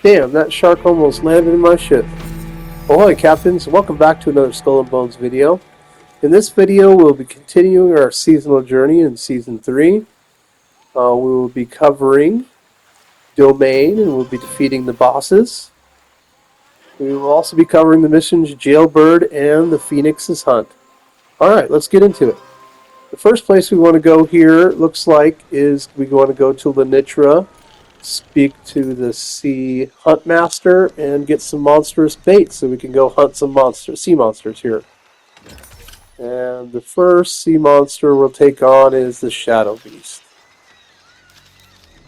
Damn, that shark almost landed in my ship. Ahoy, Captains! Welcome back to another Skull and Bones video. In this video, we'll be continuing our seasonal journey in Season 3. We will be covering Domain, and we'll be defeating the bosses. We will also be covering the missions Jailbird and the Phoenix's Hunt. Alright, let's get into it. The first place we want to go here, looks like, is we want to go to Lenitra, speak to the Sea Hunt Master, and get some monstrous bait so we can go hunt some sea monsters here. And the first sea monster we'll take on is the Shadow Beast.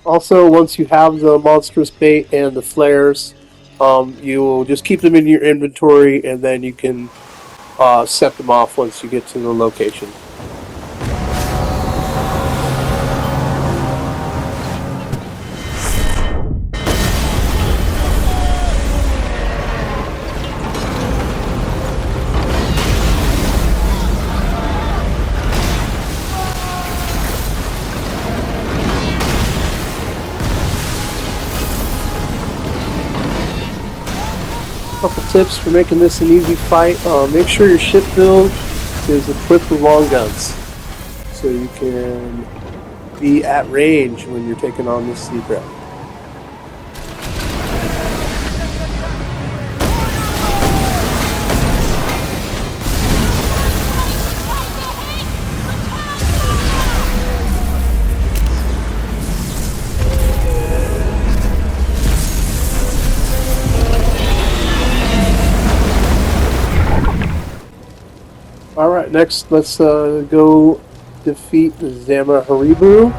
Also, once you have the monstrous bait and the flares, you will just keep them in your inventory, and then you can set them off once you get to the location. Couple tips for making this an easy fight. Make sure your ship build is equipped with long guns, so you can be at range when you're taking on this sea craft. Alright, next let's go defeat the Zamma Haribu.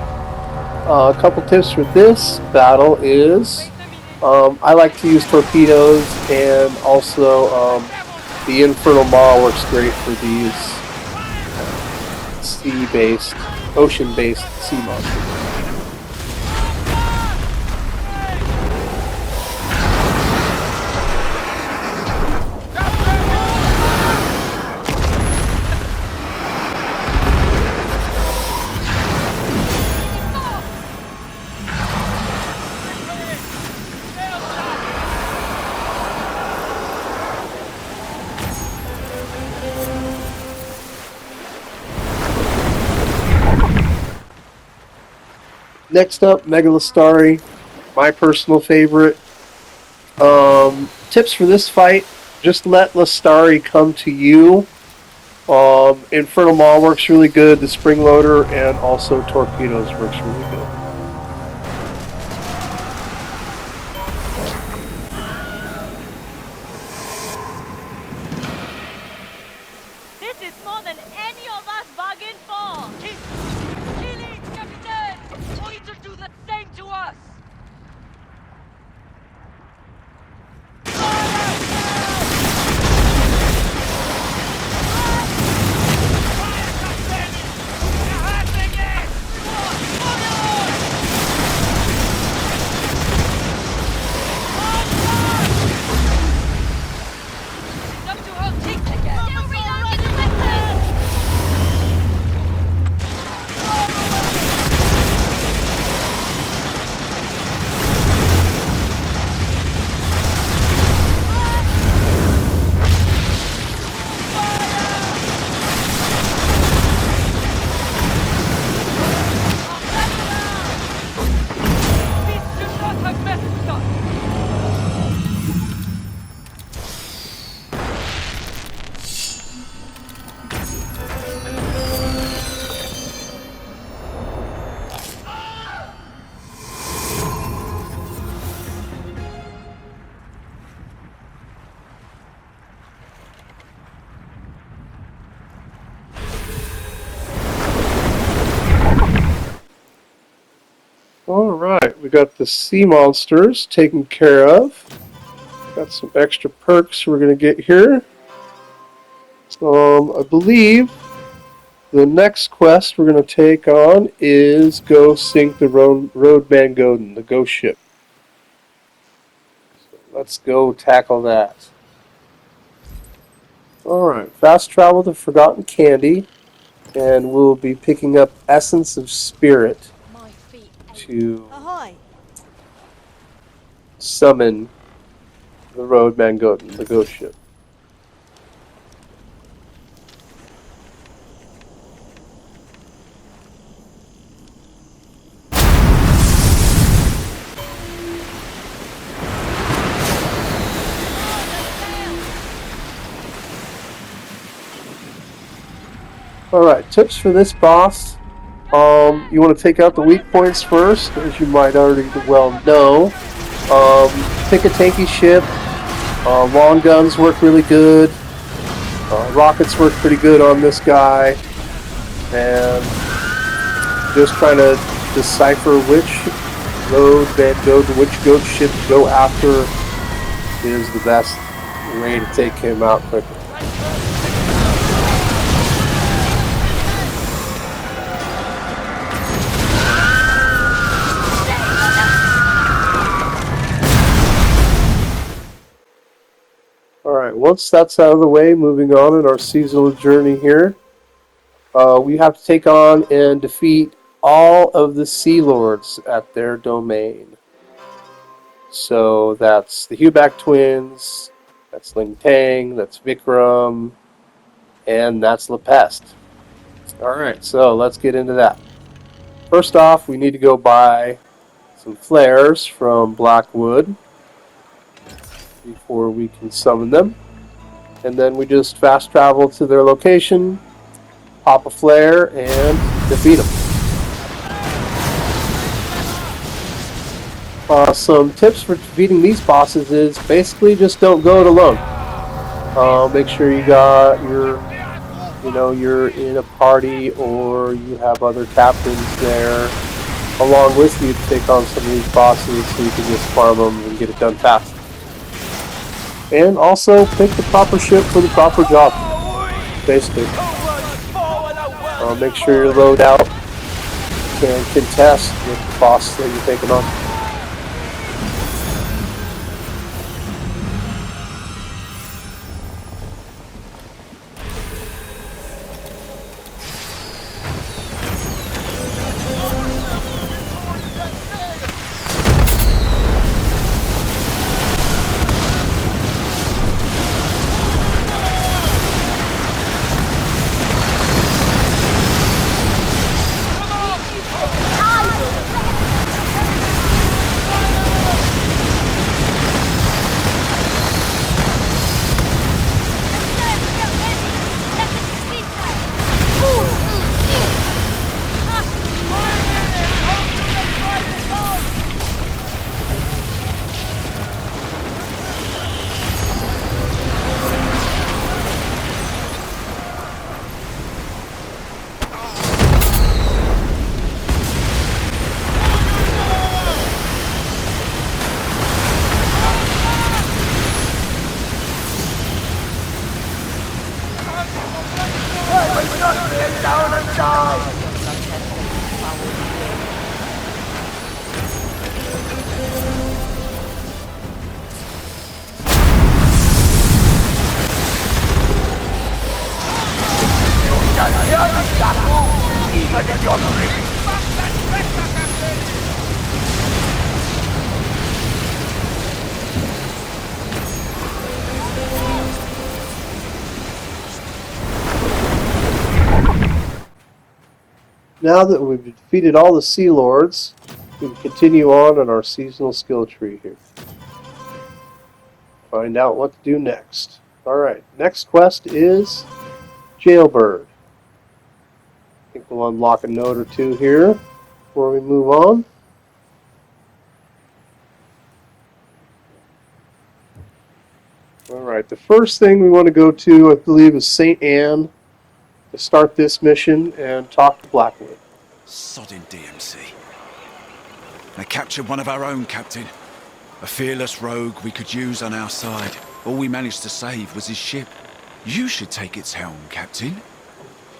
A couple tips for this battle is I like to use Torpedoes, and also the Infernal Maw works great for these sea-based, ocean-based sea monsters. Next up, Listari, my personal favorite. Tips for this fight: just let Listari come to you. Infernal Maw works really good. The Spring Loader and also Torpedoes works really good. This is more than any of us bargained for! Keep killing, Captain! Or you to do the same to us! Alright, we got the sea monsters taken care of. Got some extra perks we're going to get here. I believe the next quest we're going to take on is go sink the Road Mangot, the ghost ship. So let's go tackle that. Alright, fast travel to Forgotten Candy, and we'll be picking up Essence of Spirit to Ahoy! summon the road Mangot, the ghost ship. Alright, tips for this boss. You want to take out the weak points first, as you might already well know. Pick a tanky ship. Long guns work really good. Rockets work pretty good on this guy. And just trying to decipher which road that go to which ghost ship to go after is the best way to take him out quickly. Alright, once that's out of the way, moving on in our seasonal journey here, we have to take on and defeat all of the Sea Lords at their domain. So that's the Huback twins, that's Ling Tang, that's Vikram, and that's Lepest. Alright, so let's get into that. First off, we need to go buy some flares from Blackwood before we can summon them. And then we just fast travel to their location, pop a flare, and defeat them. Some tips for defeating these bosses is basically just don't go it alone. Make sure you got you're in a party or you have other captains there along with you to take on some of these bosses so you can just farm them and get it done fast. And also pick the proper ship for the proper job, basically. Make sure your loadout can contest with the boss that you're taking on. Now that we've defeated all the Sea Lords, we can continue on our seasonal skill tree here. Find out what to do next. Alright, next quest is Jailbird. I think we'll unlock a note or two here before we move on. Alright, the first thing we want to go to, I believe, is St. Anne to start this mission and talk to Blackwood. Sodding DMC. They captured one of our own, Captain. A fearless rogue we could use on our side. All we managed to save was his ship. You should take its helm, Captain.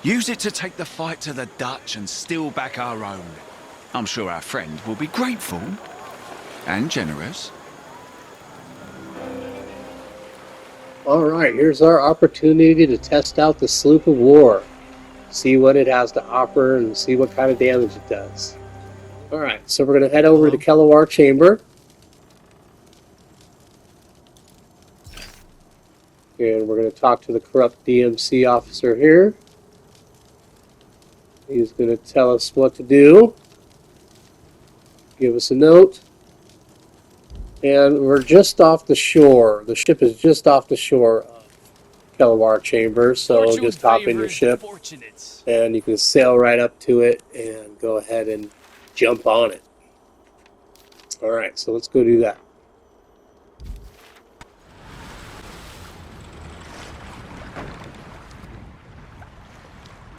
Use it to take the fight to the Dutch and steal back our own. I'm sure our friend will be grateful and generous. Alright, here's our opportunity to test out the Sloop of War. See what it has to offer and see what kind of damage it does. Alright, so we're going to head over to the Kelowar Chamber. And we're going to talk to the corrupt DMC officer here. He's going to tell us what to do. Give us a note. And we're just off the shore. The ship is just off the shore of Kelawar Chamber, so just hop in your ship and you can sail right up to it and go ahead and jump on it. Alright, so let's go do that.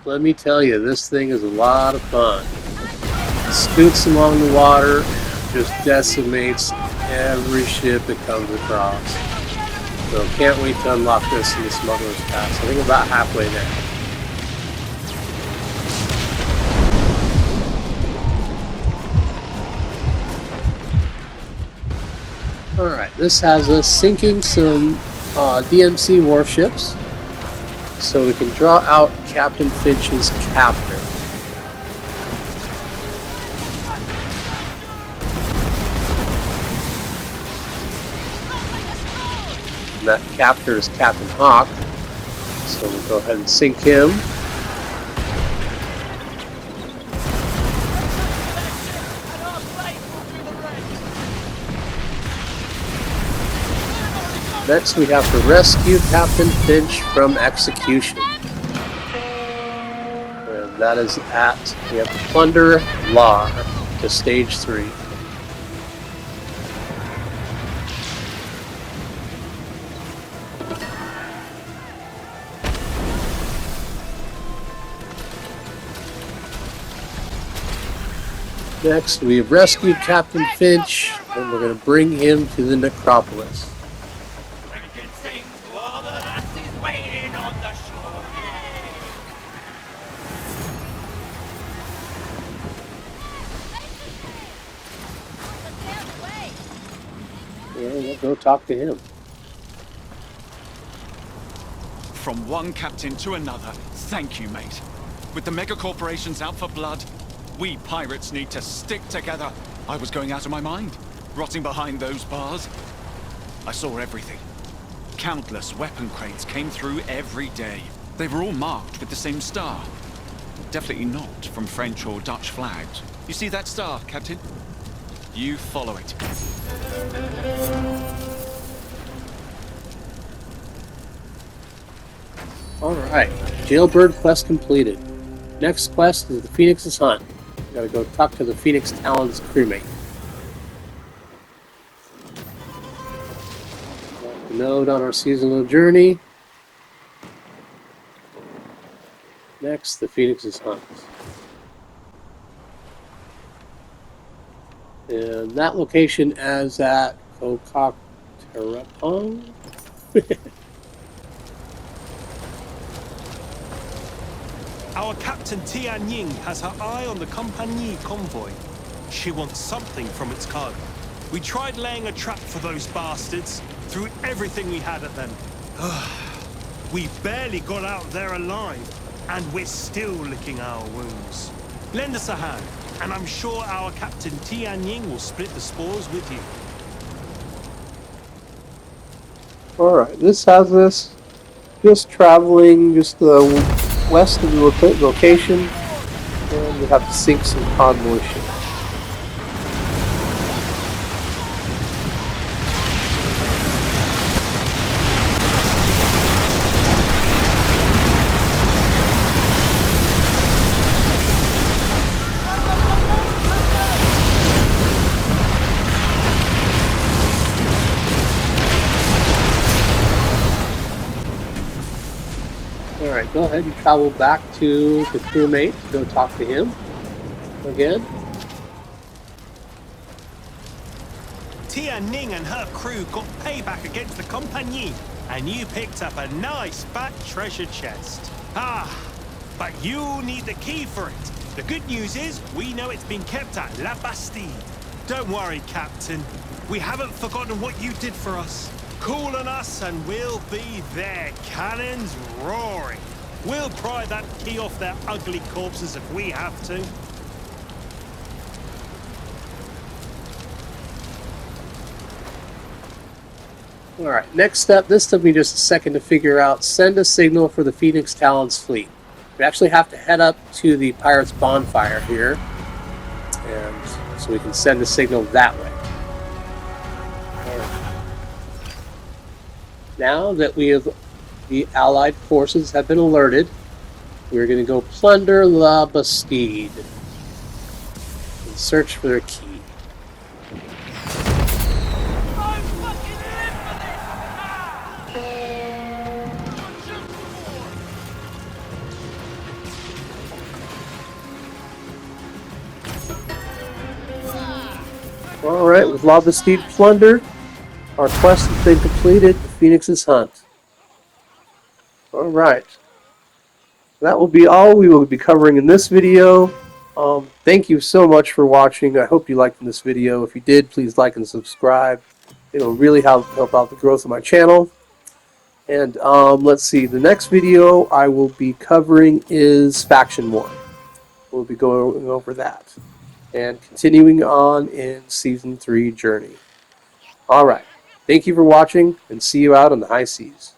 Let me tell you, this thing is a lot of fun. It scoots along the water and just decimates every ship it comes across. So can't wait to unlock this in the Smuggler's Pass. I think about halfway there. Alright, this has us sinking some DMC warships so we can draw out Captain Finch's captor. And that captor is Captain Hawk, so we'll go ahead and sink him. Next we have to rescue Captain Finch from execution. And that is we have to plunder Lari to stage 3. Next we have rescued Captain Finch and we're going to bring him to the necropolis. Yeah, we'll go talk to him. From one captain to another, thank you, mate. With the mega corporations out for blood, we pirates need to stick together. I was going out of my mind, rotting behind those bars. I saw everything. Countless weapon crates came through every day. They were all marked with the same star. Definitely not from French or Dutch flags. You see that star, Captain? You follow it. Alright, Jailbird quest completed. Next quest is the Phoenix's Hunt. We gotta go talk to the Phoenix Talon's crewmate. Node on our seasonal journey. Next, the Phoenix's Hunt. And that location is at Kokok-Terapong. Our Captain Tian Ying has her eye on the Compagnie convoy. She wants something from its cargo. We tried laying a trap for those bastards, threw everything we had at them. We barely got out there alive, and we're still licking our wounds. Lend us a hand, and I'm sure our Captain Tian Ying will split the spoils with you. Alright, this has us just traveling just west of the location, and we have to sink some convoy ships. Alright, go ahead and travel back to the crewmate to go talk to him again. Tian Ning and her crew got payback against the Compagnie, and you picked up a nice fat treasure chest. But you need the key for it. The good news is, we know it's been kept at La Bastille. Don't worry, Captain. We haven't forgotten what you did for us. Call on us and we'll be there, cannons roaring. We'll pry that key off their ugly corpses if we have to. Alright, next step. This took me just a second to figure out. Send a signal for the Phoenix Talon's fleet. We actually have to head up to the Pirates' bonfire here. And so we can send a signal that way. Now that the Allied forces have been alerted, we're going to go plunder La Bastide and search for their key. Alright, with La Bastide plundered, our quest has been completed, the Phoenix's Hunt. Alright. That will be all we will be covering in this video. Thank you so much for watching. I hope you liked this video. If you did, please like and subscribe. It'll really help out the growth of my channel. And let's see, the next video I will be covering is Faction War. We'll be going over that. And continuing on in Season 3 journey. Alright, thank you for watching, and see you out on the high seas.